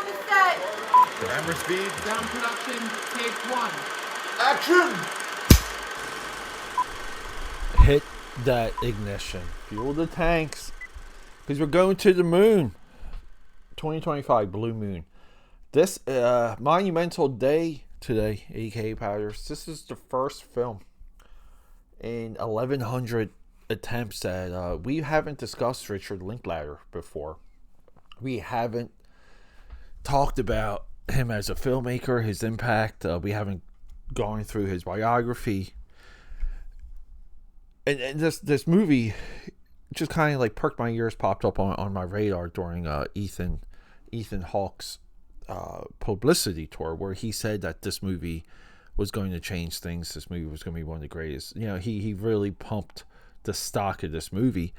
to set. Camera speed. Sound production, take one. Action! Hit that ignition. Fuel the tanks. Because we're going to the moon. 2025 Blue Moon. This monumental day today, AKAPADers. This is the first film in 1,100 attempts that we haven't discussed Richard Linklater before. We haven't talked about him as a filmmaker, his impact. We haven't gone through his biography. And this movie just kind of like perked my ears, popped up on my radar during Ethan Hawke's publicity tour, where he said that this movie was going to change things. This movie was going to be one of the greatest. You know, he really pumped the stock of this movie.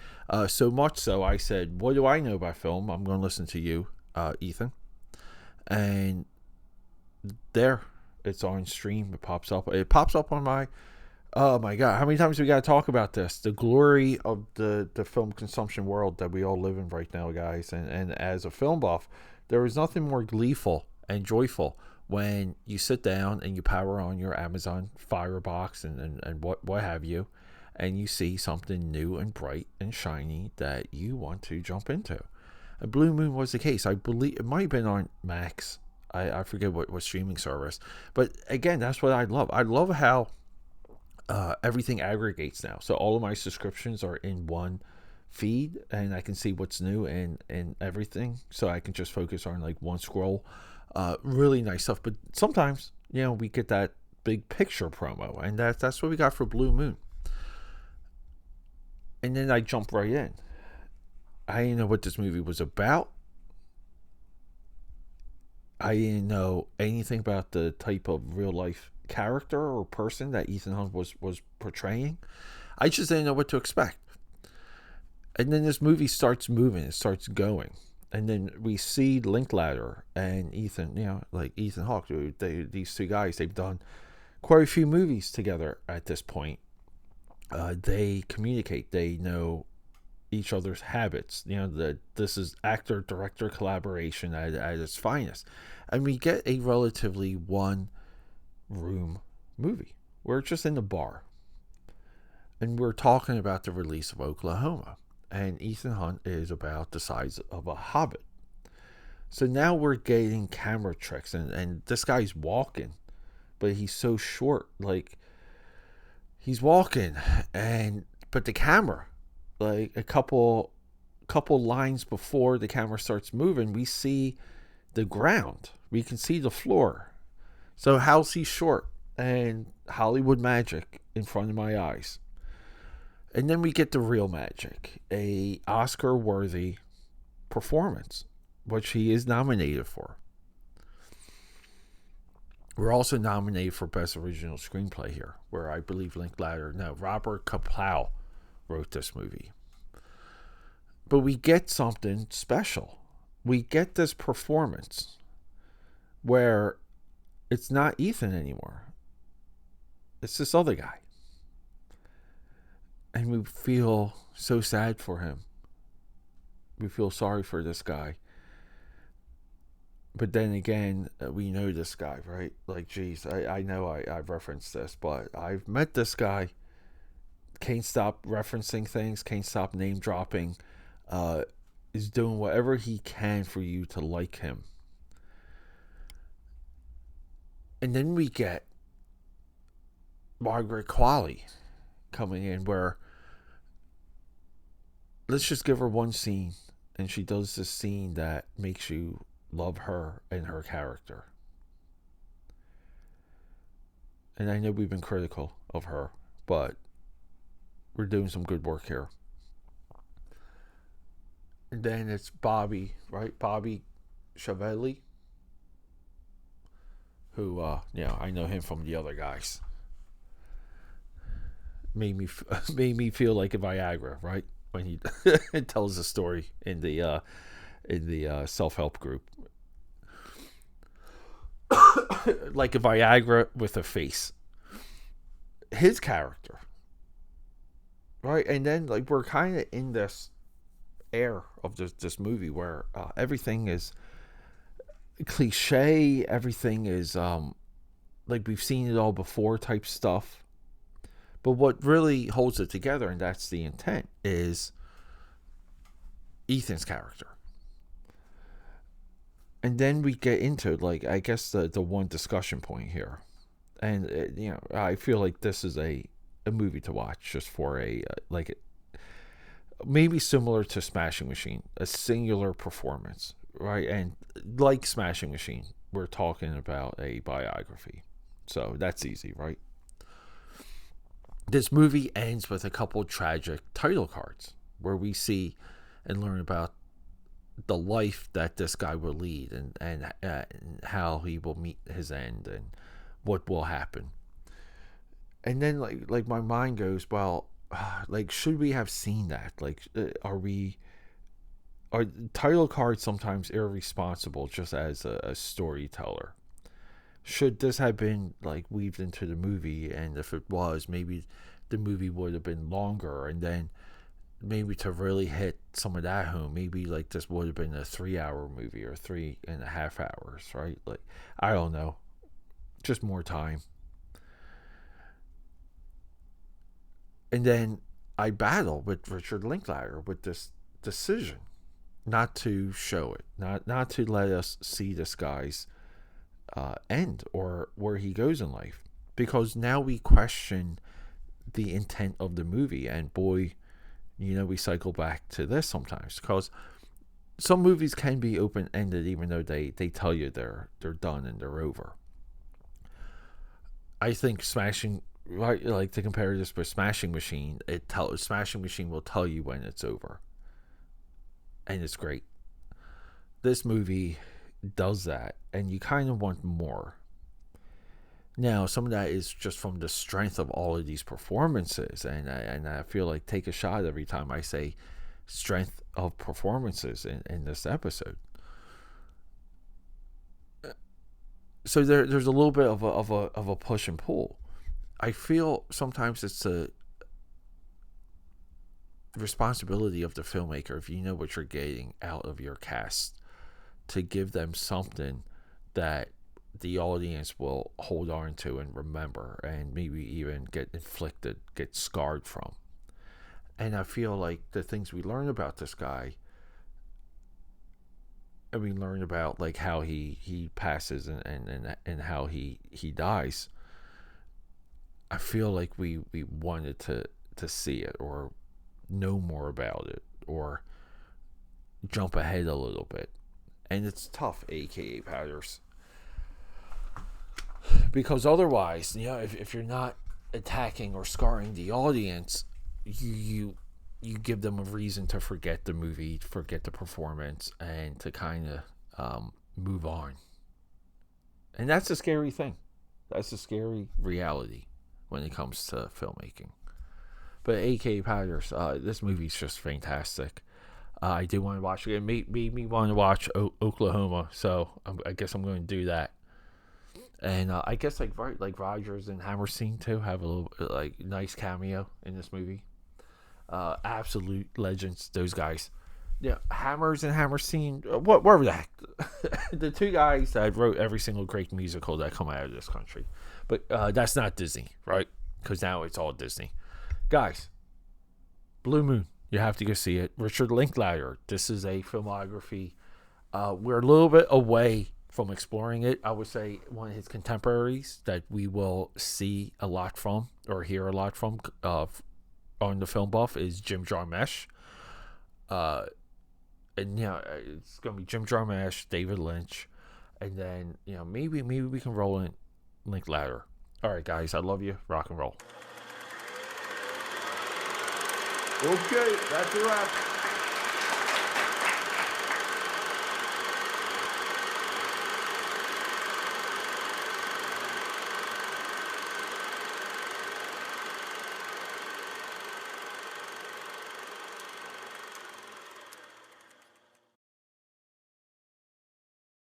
So much so, I said, what do I know about film? I'm going to listen to you, Ethan. And there, it's on stream. It pops up. It pops up on my... Oh my God, how many times we got to talk about this? The glory of the film consumption world that we all live in right now, guys. And as a film buff, there is nothing more gleeful and joyful when you sit down and you power on your Amazon Firebox and what have you, and you see something new and bright and shiny that you want to jump into. And Blue Moon was the case. I believe it might have been on Max. I forget what streaming service. But again, that's what I love. I love how everything aggregates now. So all of my subscriptions are in one feed, and I can see what's new and everything. So I can just focus on like one scroll. Really nice stuff. But sometimes, you know, we get that big picture promo, and that's what we got for Blue Moon. And then I jump right in. I didn't know what this movie was about. I didn't know anything about the type of real life character or person that Ethan Hunt was portraying. I just didn't know what to expect. And then this movie starts moving, it starts going. And then we see Linklater and Ethan, you know, like Ethan Hawke, these two guys, they've done quite a few movies together at this point. They communicate, they know each other's habits. You know, this is actor-director collaboration at its finest. And we get a relatively one-room movie. We're just in the bar. And we're talking about the release of Oklahoma. And Ethan Hunt is about the size of a hobbit. So now we're getting camera tricks. And this guy's walking. But he's so short. Like, he's walking. But the camera, like a couple lines before the camera starts moving, we see the ground. We can see the floor. So how's he short? And Hollywood magic in front of my eyes. And then we get the real magic, a Oscar-worthy performance, which he is nominated for. We're also nominated for Best Original Screenplay here, where I believe Robert Kaplow wrote this movie. But we get something special. We get this performance where it's not Ethan anymore. It's this other guy. And we feel so sad for him. We feel sorry for this guy. But then again, we know this guy, right? Like, geez, I know I've referenced this, but I've met this guy. Can't stop referencing things, can't stop name dropping. Is doing whatever he can for you to like him. And then we get Margaret Qualley coming in, where let's just give her one scene, and she does this scene that makes you love her and her character. And I know we've been critical of her, but we're doing some good work here. And then it's Bobby, right? Bobby Chavelli, who, I know him from the other guys. Made me feel like a Viagra, right? When he tells the story in the self-help group, like a Viagra with a face. His character, right? And then like we're kind of in this air of this movie where everything is cliche. Everything is like we've seen it all before type stuff. But what really holds it together, and that's the intent, is Ethan's character. And then we get into, like, I guess the one discussion point here. And, I feel like this is a movie to watch just for maybe similar to Smashing Machine, a singular performance, right? And like Smashing Machine, we're talking about a biography. So that's easy, right? This movie ends with a couple tragic title cards where we see and learn about the life that this guy will lead, and how he will meet his end and what will happen. And then like my mind goes, well, like, should we have seen that? Like, are title cards sometimes irresponsible just as a storyteller? Should this have been like weaved into the movie? And if it was, maybe the movie would have been longer, and then maybe to really hit some of that home, maybe like this would have been a 3-hour movie or 3.5 hours, right? Like, I don't know, just more time. And then I battle with Richard Linklater with this decision not to show it, not to let us see this guy's end or where he goes in life, because now we question the intent of the movie. And boy, we cycle back to this sometimes, because some movies can be open-ended even though they tell you they're done and they're over. I think Smashing, right, like to compare this with Smashing Machine, Smashing Machine will tell you when it's over, and it's great. This movie does that, and you kind of want more. Now, some of that is just from the strength of all of these performances, and I feel like take a shot every time I say strength of performances in this episode. So there's a little bit of a push and pull. I feel sometimes it's a responsibility of the filmmaker, if you know what you're getting out of your cast, to give them something that the audience will hold on to and remember, and maybe even get scarred from. And I feel like the things we learn about this guy, and we learn about like how he passes and how he dies, I feel like we wanted to see it or know more about it or jump ahead a little bit. And it's tough, aka Powders, because otherwise, if you're not attacking or scarring the audience, you give them a reason to forget the movie, forget the performance, and to kind of move on. And that's a scary thing. That's a scary reality when it comes to filmmaking. But AKA Powders, this movie's just fantastic. I do want to watch it. It made me want to watch Oklahoma, so I guess I'm going to do that. And I guess like Rogers and Hammerstein too have a little like nice cameo in this movie. Absolute legends, those guys. Yeah, Hammers and Hammerstein. What were the heck? The two guys that wrote every single great musical that come out of this country. But that's not Disney, right? Because now it's all Disney. Guys, Blue Moon, you have to go see it. Richard Linklater, this is a filmography. We're a little bit away from exploring it. I would say one of his contemporaries that we will see a lot from or hear a lot from on the Film Buff is Jim Jarmusch. And it's gonna be Jim Jarmusch, David Lynch, and then maybe we can roll in Linklater. All right, guys, I love you. Rock and roll. Okay, that's a wrap.